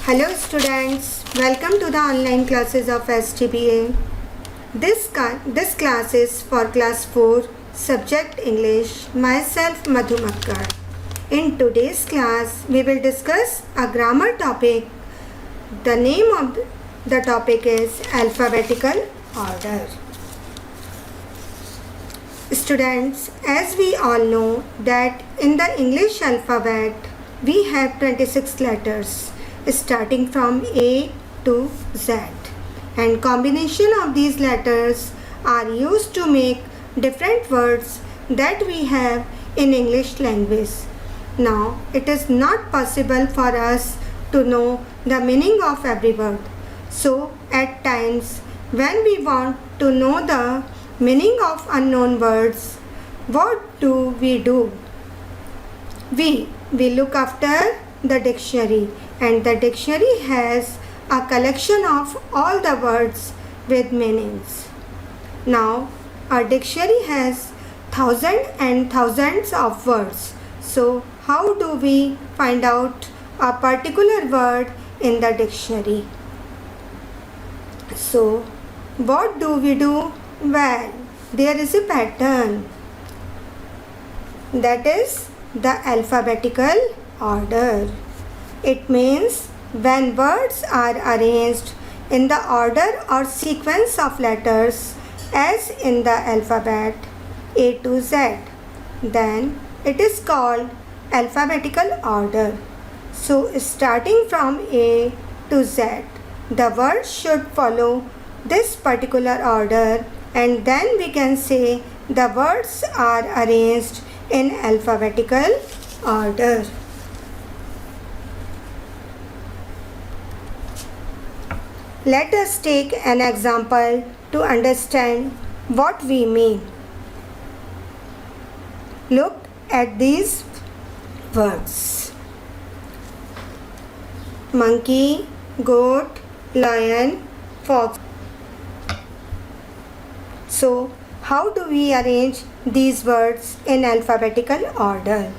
Hello students, welcome to the online classes of STBA. This class is for class 4, subject English, myself Madhu Makkar. In today's class, we will discuss a grammar topic. The name of the topic is alphabetical order. Students, as we all know that in the English alphabet, we have 26 letters starting from A to Z, and combination of these letters are used to make different words that we have in English language. Now, it is not possible for us to know the meaning of every word. So, at times when we want to know the meaning of unknown words, what do? We look after the dictionary, and the dictionary has a collection of all the words with meanings. Now, a dictionary has thousands and thousands of words. So, how do we find out a particular word in the dictionary? So, what do? Well, there is a pattern. That is the alphabetical order. It means when words are arranged in the order or sequence of letters as in the alphabet A to Z, then it is called alphabetical order. So, starting from A to Z, the words should follow this particular order, and then we can say the words are arranged in alphabetical order. Let us take an example to understand what we mean. Look at these words: monkey, goat, lion, fox. So, how do we arrange these words in alphabetical order?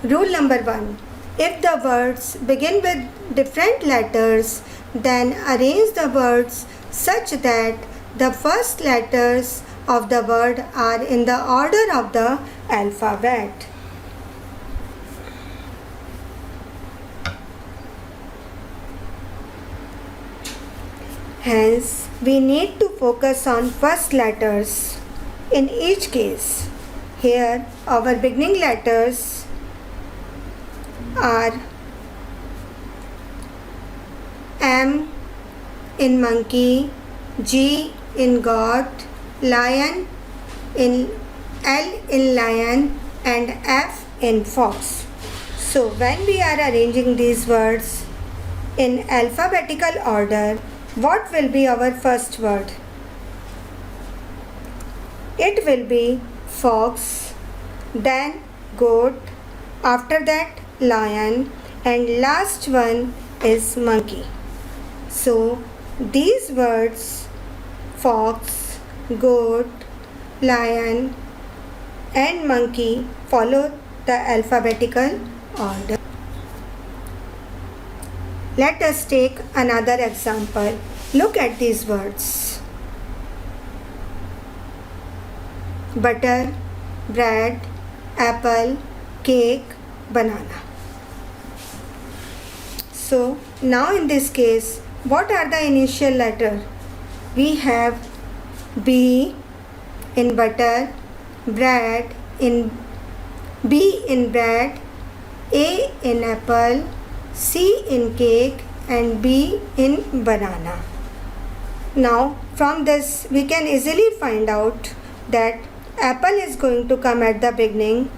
Rule number 1. If the words begin with different letters, then arrange the words such that the first letters of the word are in the order of the alphabet. Hence, we need to focus on first letters in each case. Here, our beginning letters are M in monkey, G in goat, lion in L in lion, and F in fox. So, when we are arranging these words in alphabetical order, what will be our first word? It will be fox, then goat, after that lion, and last one is monkey. So, these words fox, goat, lion, and monkey follow the alphabetical order. Let us take another example. Look at these words: butter, bread, apple, cake, banana. So, now in this case, what are the initial letters? We have B in butter, bread in B in bread, A in apple, C in cake, and B in banana. Now, from this we can easily find out that apple is going to come at the beginning.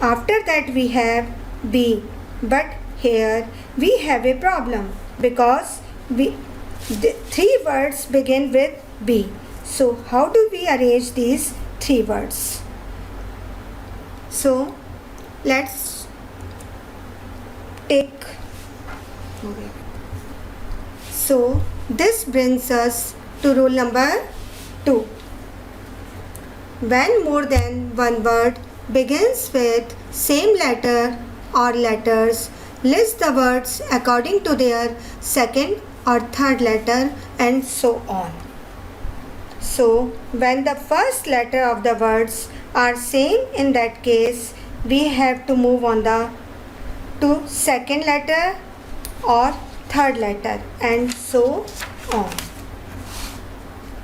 After that we have B, but here we have a problem because the three words begin with B. So, how do we arrange these three words? So, let's take. So, this brings us to rule number 2. When more than one word begins with same letter or letters, list the words according to their second or third letter and so on. So, when the first letter of the words are same, in that case, we have to move on to second letter or third letter and so on.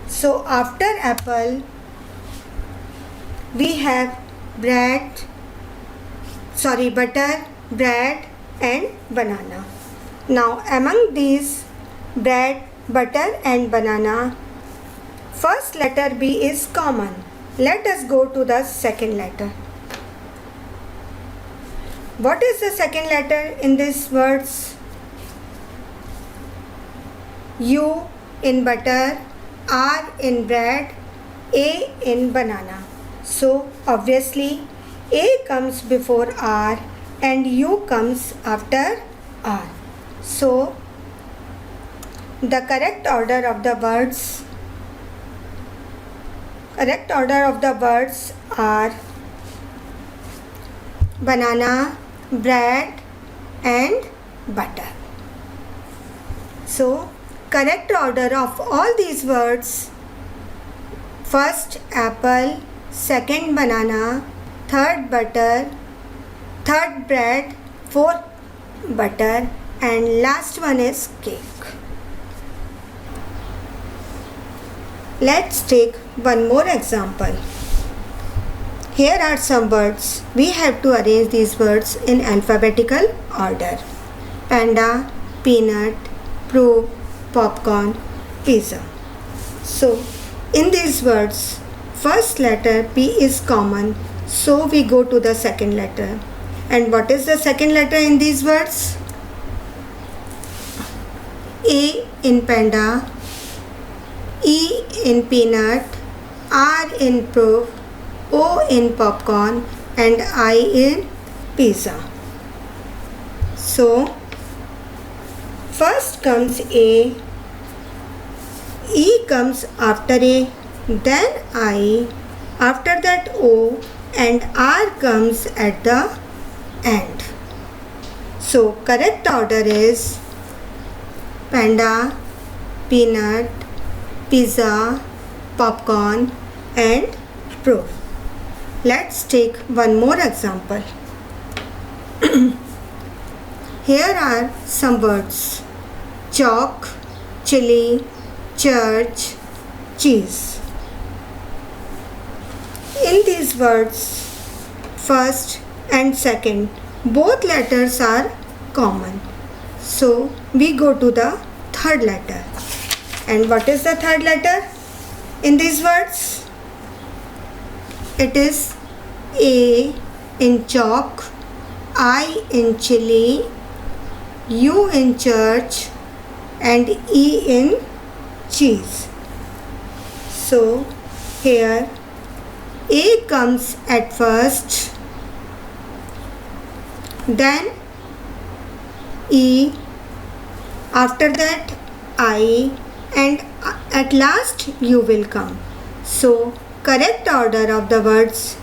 So, after apple, we have butter, bread and banana. Now among these bread, butter and banana, first letter B is common. Let us go to the second letter. What is the second letter in these words? U in butter, R in bread, A in banana. So obviously A comes before R and U comes after R. So the correct order of the words are banana, bread and butter. So correct order of all these words: first apple, second banana, third butter, third bread, fourth butter and last one is cake. Let's take one more example. Here are some words. We have to arrange these words in alphabetical order: panda, peanut, proof, popcorn, pizza. So in these words, first letter P is common, so we go to the second letter. And what is the second letter in these words? A in panda, E in peanut, R in proof, O in popcorn and I in pizza. So first comes A, E comes after A, then I, after that O and R comes at the end. So correct order is panda, peanut, pizza, popcorn and proof. Let's take one more example. Here are some words: chalk, chili, church, cheese. In these words, first and second, both letters are common. So we go to the third letter. And what is the third letter in these words? It is A in chalk, I in chili, U in church and E in cheese. So here A comes at first, then E, after that I and at last U will come. So correct order of the words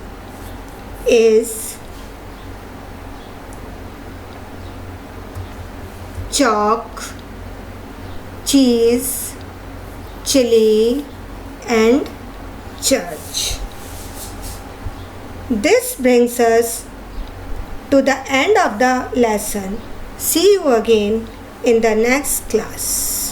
is chalk, cheese, chili and church. This brings us to the end of the lesson. See you again in the next class.